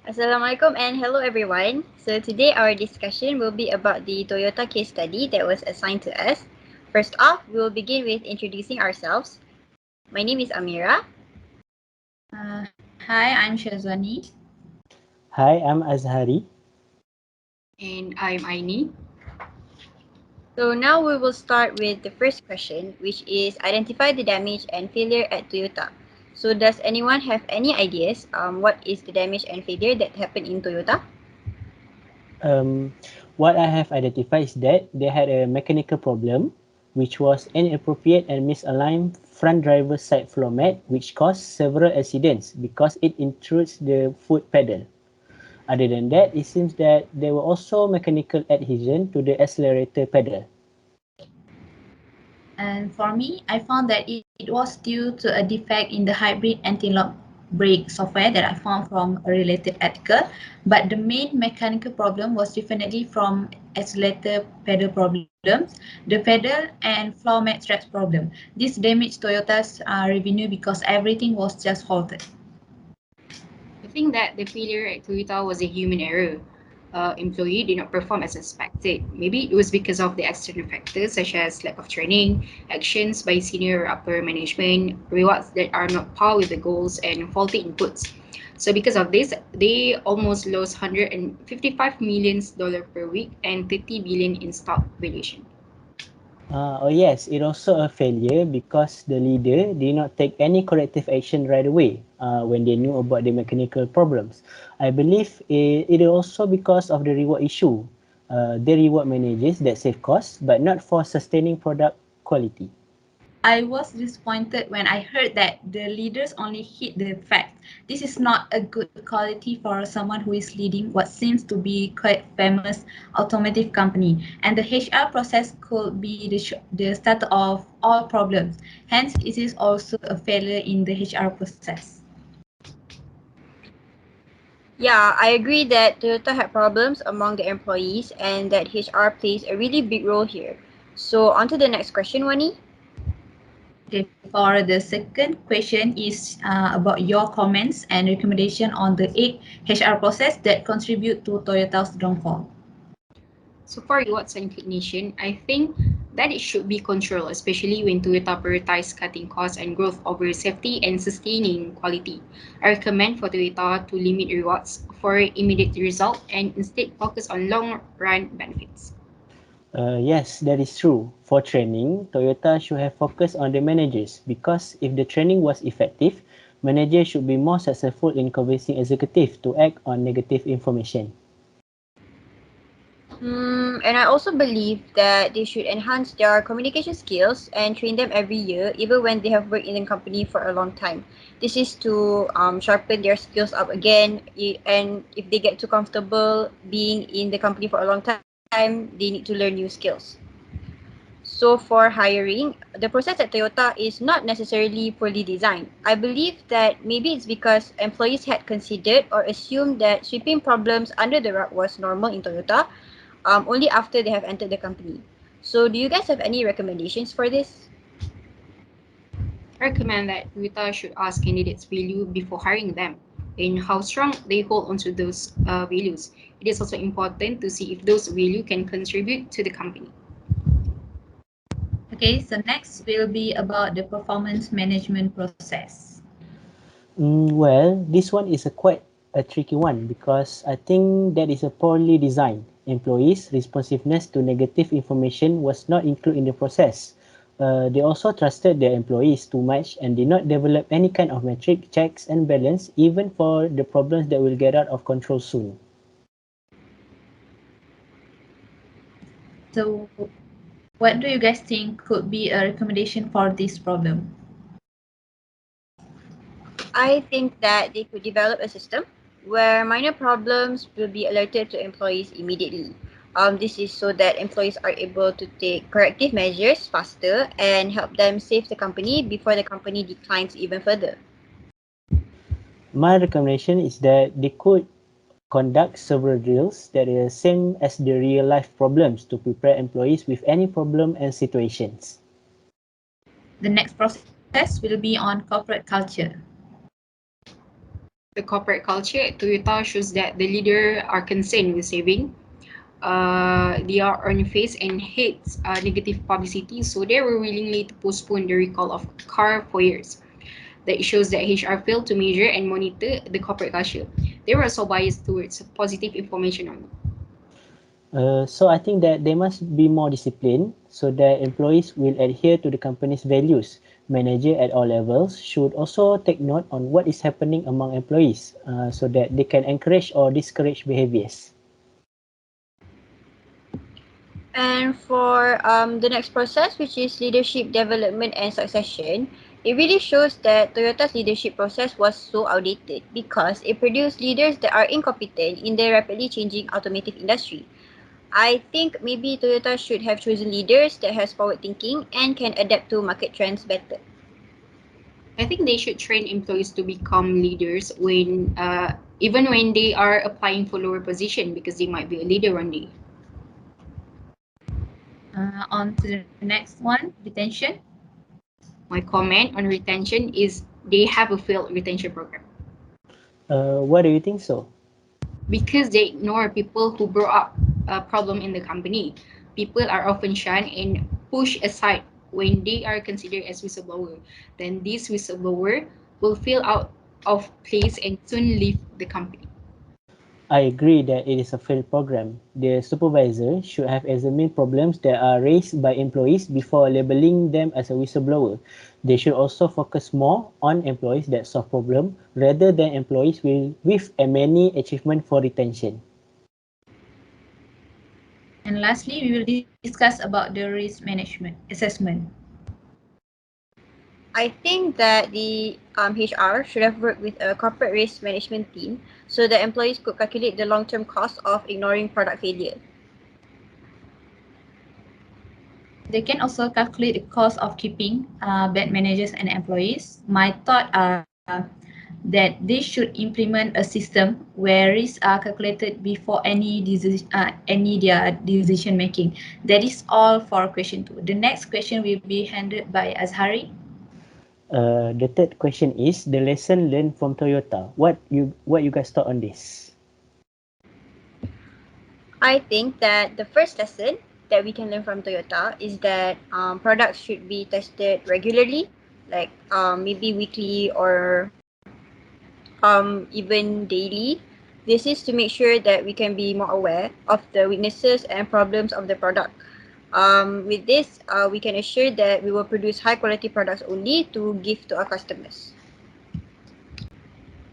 Assalamualaikum and hello everyone. So today our discussion will be about the Toyota case study that was assigned to us. First off, we will begin with introducing ourselves. My name is Amira. Hi, I'm Shazwani. Hi, I'm Azhari. And I'm Aini. So now we will start with the first question, which is identify the damage and failure at Toyota. So does anyone have any ideas what is the damage and failure that happened in Toyota? Um, what I have identified is that they had a mechanical problem, which was inappropriate and misaligned front driver's side floor mat, which caused several accidents because it intrudes the foot pedal. Other than that, it seems that there were also mechanical adhesion to the accelerator pedal. And for me, I found that it was due to a defect in the hybrid anti-lock brake software that I found from a related article. But the main mechanical problem was definitely from accelerator pedal problems, the pedal and floor mat straps problem. This damaged Toyota's revenue because everything was just halted. I think that the failure at Toyota was a human error. Employee did not perform as expected. Maybe it was because of the external factors such as lack of training, actions by senior or upper management, rewards that are not par with the goals, and faulty inputs. So because of this, they almost lost $155 million per week and 30 billion in stock valuation. Oh yes, it also a failure because the leader did not take any corrective action right away when they knew about the mechanical problems. I believe it is also because of the reward issue. They reward managers that save costs, but not for sustaining product quality. I was disappointed when I heard that the leaders only hit the facts. This is not a good quality for someone who is leading what seems to be quite famous automotive company. And the HR process could be the start of all problems. Hence, it is also a failure in the HR process. Yeah, I agree that Toyota had problems among the employees and that HR plays a really big role here. So on to the next question, Wani. Okay, for the second question is about your comments and recommendation on the 8 HR process that contribute to Toyota's downfall. So for rewards and recognition, I think that it should be controlled, especially when Toyota prioritize cutting costs and growth over safety and sustaining quality. I recommend for Toyota to limit rewards for immediate result and instead focus on long-run benefits. Yes, that is true. For training, Toyota should have focused on the managers because if the training was effective, managers should be more successful in convincing executives to act on negative information. And I also believe that they should enhance their communication skills and train them every year, even when they have worked in the company for a long time. This is to sharpen their skills up again, and if they get too comfortable being in the company for a long time, they need to learn new skills. So for hiring, the process at Toyota is not necessarily poorly designed. I believe that maybe it's because employees had considered or assumed that sweeping problems under the rug was normal in Toyota only after they have entered the company. So do you guys have any recommendations for this? I recommend that Toyota should ask candidates' value before hiring them and how strong they hold onto those values. It is also important to see if those values can contribute to the company. Okay, so next will be about the performance management process. Well, this one is a quite a tricky one because I think that is a poorly designed. Employees' responsiveness to negative information was not included in the process. They also trusted their employees too much and did not develop any kind of metric, checks, and balance, even for the problems that will get out of control soon. So, what do you guys think could be a recommendation for this problem? I think that they could develop a system where minor problems will be alerted to employees immediately. This is so that employees are able to take corrective measures faster and help them save the company before the company declines even further. My recommendation is that they could conduct several drills that are same as the real life problems to prepare employees with any problem and situations. The next process will be on corporate culture. The corporate culture at Toyota shows that the leader are concerned with saving. They are on face and hates negative publicity, so they were willingly to postpone the recall of car for years. That shows that HR failed to measure and monitor the corporate culture. They were also biased towards positive information only. So I think that they must be more disciplined so that employees will adhere to the company's values. Manager at all levels should also take note on what is happening among employees so that they can encourage or discourage behaviors. And for the next process, which is leadership development and succession, it really shows that Toyota's leadership process was so outdated because it produced leaders that are incompetent in the rapidly changing automotive industry. I think maybe Toyota should have chosen leaders that has forward thinking and can adapt to market trends better. I think they should train employees to become leaders even when they are applying for lower position because they might be a leader one day. On to the next one, retention. My comment on retention is they have a failed retention program Why do you think so? because they ignore people who brought up a problem in the company. People are often shunned and pushed aside when they are considered as whistleblower. Then this whistleblower will feel out of place and soon leave the company. I agree that it is a failed program. The supervisor should have examined problems that are raised by employees before labeling them as a whistleblower. They should also focus more on employees that solve problems rather than employees with a many achievement for retention. And lastly, we will discuss about the risk management assessment. I think that the HR should have worked with a corporate risk management team so that employees could calculate the long-term cost of ignoring product failure. They can also calculate the cost of keeping bad managers and employees. My thought are that they should implement a system where risks are calculated before any their decision making. That is all for question 2. The next question will be handled by Azhari. The third question is the lesson learned from Toyota. What you guys thought on this? I think that the first lesson that we can learn from Toyota is that products should be tested regularly, like maybe weekly or even daily. This is to make sure that we can be more aware of the weaknesses and problems of the product. With this, we can assure that we will produce high quality products only to give to our customers.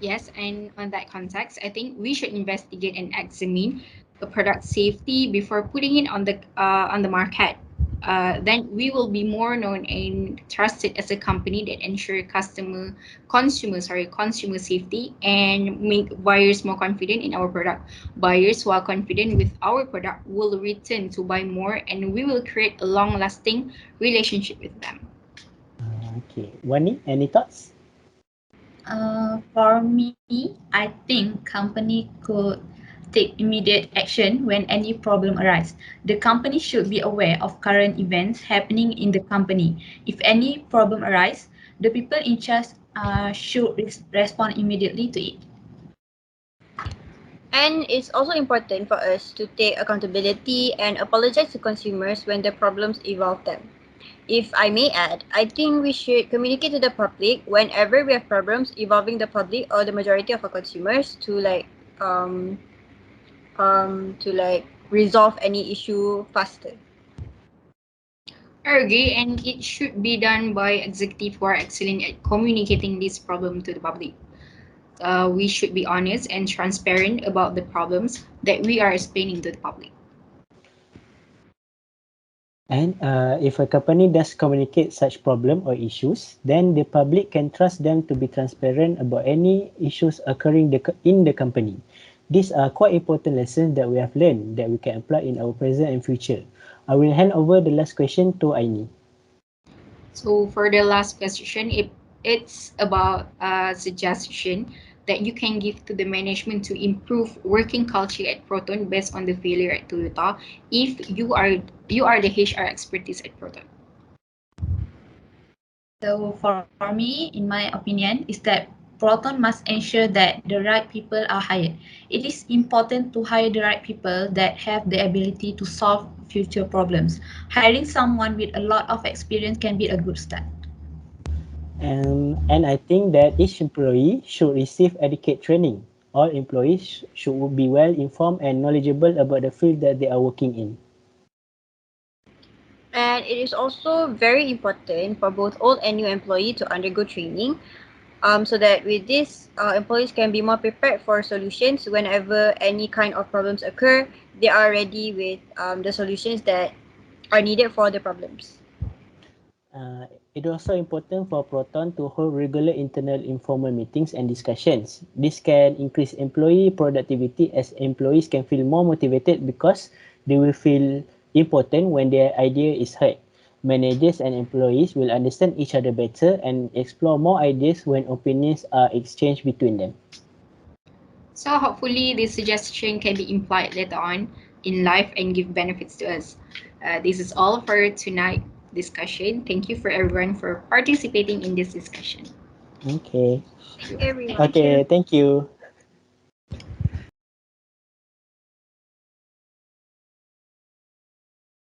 Yes, and on that context, I think we should investigate and examine the product safety before putting it on the market. Then we will be more known and trusted as a company that ensure consumer safety and make buyers more confident in our product. Buyers who are confident with our product will return to buy more, and we will create a long-lasting relationship with them. Okay, Wani, any thoughts? For me, I think company could take immediate action when any problem arises. The company should be aware of current events happening in the company. If any problem arises, the people in charge should respond immediately to it. And it's also important for us to take accountability and apologize to consumers when the problems involve them. If I may add, I think we should communicate to the public whenever we have problems involving the public or the majority of our consumers um to resolve any issue faster. I agree, and it should be done by executives who are excellent at communicating this problem to the public. We should be honest and transparent about the problems that we are explaining to the public. And if a company does communicate such problem or issues, then the public can trust them to be transparent about any issues occurring in the company. These are quite important lessons that we have learned that we can apply in our present and future. I will hand over the last question to Aini. So for the last question, it's about a suggestion that you can give to the management to improve working culture at Proton based on the failure at Toyota if you are the HR expertise at Proton. So for me, in my opinion, is that Proton must ensure that the right people are hired. It is important to hire the right people that have the ability to solve future problems. Hiring someone with a lot of experience can be a good start. And I think that each employee should receive adequate training. All employees should be well informed and knowledgeable about the field that they are working in. And it is also very important for both old and new employee to undergo training, so that with this, employees can be more prepared for solutions whenever any kind of problems occur. They are ready with the solutions that are needed for the problems. It is also important for Proton to hold regular internal informal meetings and discussions. This can increase employee productivity as employees can feel more motivated because they will feel important when their idea is heard. Managers and employees will understand each other better and explore more ideas when opinions are exchanged between them. So hopefully this suggestion can be implied later on in life and give benefits to us. This is all for tonight discussion. Thank you for everyone for participating in this discussion. Okay. Thank you, everyone. Okay, thank you.